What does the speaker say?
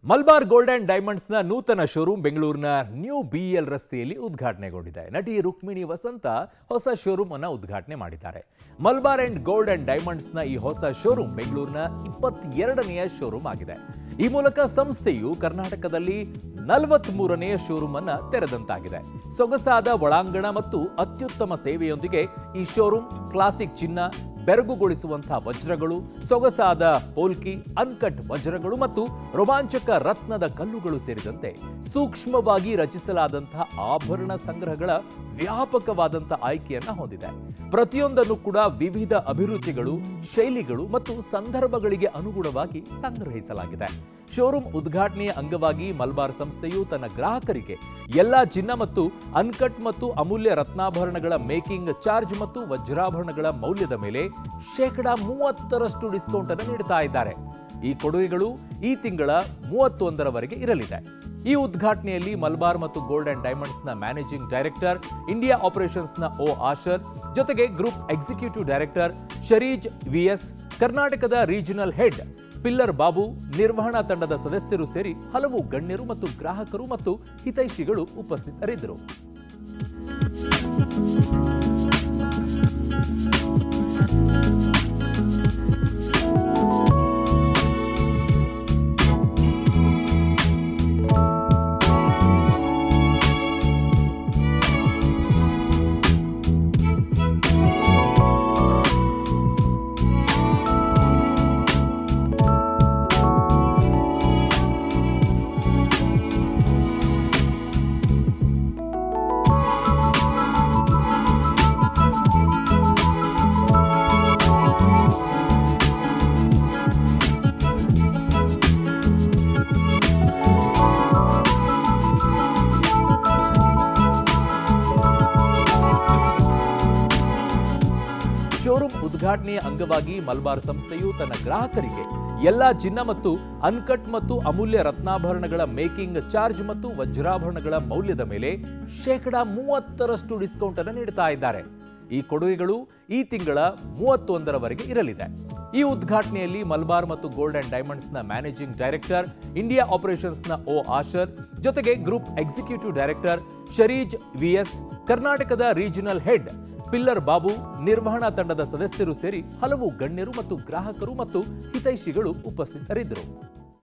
Malabar gold and ಡೈಮಂಡ್ಸ್ನ ನೂತನ showroom ಬೆಂಗಳೂರಿನ new BEL ರಸ್ತೆಯಲ್ಲಿ ಉದ್ಘಾಟನೆಗೊಂಡಿದೆ. ನಟಿ ರುಕ್ಮಿಣಿ ವಸಂತ ಹೊಸ ಶೋರೂಮ್ ಅನ್ನು ಉದ್ಘಾಟನೆ ಮಾಡಿದ್ದಾರೆ. ಮಲಬಾರ್ ಅಂಡ್ ಗೋಲ್ಡ್ ಅಂಡ್ ಡೈಮಂಡ್ಸ್ನ ಈ ಹೊಸ ಶೋರೂಮ್ ಬೆಂಗಳೂರಿನ 22ನೆಯ ಶೋರೂಮ್ ಆಗಿದೆ. ಈ ಮೂಲಕ ಸಂಸ್ಥೆಯು ಕರ್ನಾಟಕದಲ್ಲಿ 43ನೆಯ ಶೋರೂಮ್ ಅನ್ನು ತೆರೆದಂತಾಗಿದೆ. ಸೊಗಸಾದ ಒಳಾಂಗಣ ಮತ್ತು ಅತ್ಯುತ್ತಮ ಸೇವೆಯೊಂದಿಗೆ ಈ ಶೋರೂಮ್ ಕ್ಲಾಸಿಕ್ ಚಿನ್ನ, ಬೆರಗುಗೊಳಿಸುವಂತಹ ವಜ್ರಗಳು, ಸೊಗಸಾದ ಪೋಲ್ಕಿ, ಅನ್ಕಟ್ ವಜ್ರಗಳು ಮತ್ತು ರೋಮಾಂಚಕ ರತ್ನದ ಕಲ್ಲುಗಳು ಸೇರಿದಂತೆ ಸೂಕ್ಷ್ಮವಾಗಿ ರಚಿಸಲಾದಂತಹ ಆಭರಣ ಸಂಗ್ರಹಗಳ ವ್ಯಾಪಕವಾದಂತಹ ಆಯ್ಕೆಯನ್ನ ಹೊಂದಿದೆ. ಪ್ರತಿಯೊಂದನ್ನು ಕೂಡ ವಿವಿಧ ಅಭಿರುಚಿಗಳು, ಶೈಲಿಗಳು ಮತ್ತು ಸಂದರ್ಭಗಳಿಗೆ ಅನುಗುಣವಾಗಿ ಸಂಗ್ರಹಿಸಲಾಗಿದೆ. ಶೋರೂಮ್ ಉದ್ಘಾಟನೆಯ ಅಂಗವಾಗಿ ಮಲಬಾರ್ ಸಂಸ್ಥೆಯು ತನ್ನ ಗ್ರಾಹಕರಿಗೆ ಎಲ್ಲಾ ಚಿನ್ನ ಮತ್ತು ಅನ್ಕಟ್ ಮತ್ತು ಅಮೂಲ್ಯ ರತ್ನಾಭರಣಗಳ ಮೇಕಿಂಗ್ ಚಾರ್ಜ್ ಮತ್ತು ವಜ್ರಾಭರಣಗಳ ಮೌಲ್ಯದ ಮೇಲೆ 30% ಡಿಸ್ಕೌಂಟ್ ಅನ್ನು ನೀಡುತ್ತಾ ಇದ್ದಾರೆ. ಈ ಕೊಡುಗೆಗಳು ಈ ತಿಂಗಳ 31ರವರೆಗೆ ಇರಲಿದೆ. ಈ ಉದ್ಘಾಟನೆಯಲ್ಲಿ ಮಲಬಾರ್ ಮತ್ತು ಗೋಲ್ಡ್ ಅಂಡ್ ಡೈಮಂಡ್ಸ್ನ ಮ್ಯಾನೇಜಿಂಗ್ ಡೈರೆಕ್ಟರ್, ಇಂಡಿಯಾ ಆಪರೇಷನ್ಸ್ನ ಓ ಆಶರ್, ಜೊತೆಗೆ group executive director Shareej VS, ಕರ್ನಾಟಕದ ರೀಜನಲ್ ಹೆಡ್ ಪಿಲ್ಲರ್ ಬಾಬು, ನಿರ್ವಹಣಾ ತಂಡದ ಸದಸ್ಯರು ಸೇರಿ ಹಲವು ಗಣ್ಯರು ಮತ್ತು ಗ್ರಾಹಕರು ಮತ್ತು ಹಿತೈಷಿಗಳು ಉಪಸ್ಥಿತರಿದ್ದರು. ಶೋರೂಮ್ ಉದ್ಘಾಟನೆಯ ಅಂಗವಾಗಿ ಮಲಬಾರ್ ಸಂಸ್ಥೆಯು ತನ್ನ ಗ್ರಾಹಕರಿಗೆ ಎಲ್ಲಾ ಚಿನ್ನ ಮತ್ತು ಅನ್ಕಟ್ ಮತ್ತು ಅಮೂಲ್ಯ ರತ್ನಾಭರಣಗಳ ಮೇಕಿಂಗ್ ಚಾರ್ಜ್ ಮತ್ತು ವಜ್ರಾಭರಣಗಳ ಮೌಲ್ಯದ ಮೇಲೆ 30% ಡಿಸ್ಕೌಂಟ್ ಅನ್ನು ನೀಡುತ್ತಾ ಇದ್ದಾರೆ. ಈ ಕೊಡುಗೆಗಳು ಈ ತಿಂಗಳ 31ರವರೆಗೆ ಇರಲಿದೆ. ಈ ಉದ್ಘಾಟನೆಯಲ್ಲಿ ಮಲಬಾರ್ ಮತ್ತು ಗೋಲ್ಡ್ ಅಂಡ್ ಡೈಮಂಡ್ಸ್ನ ಮ್ಯಾನೇಜಿಂಗ್ ಡೈರೆಕ್ಟರ್, ಇಂಡಿಯಾ ಆಪರೇಷನ್ಸ್ನ ಓ ಆಶರ್, ಜೊತೆಗೆ group executive director Shareej VS, ಕರ್ನಾಟಕದ ರೀಜನಲ್ ಹೆಡ್ ಪಿಲ್ಲರ್ ಬಾಬು, ನಿರ್ವಹಣಾ ತಂಡದ ಸದಸ್ಯರು ಸೇರಿ ಹಲವು ಗಣ್ಯರು ಮತ್ತು ಗ್ರಾಹಕರು ಮತ್ತು ಹಿತೈಷಿಗಳು ಉಪಸ್ಥಿತರಿದ್ದರು.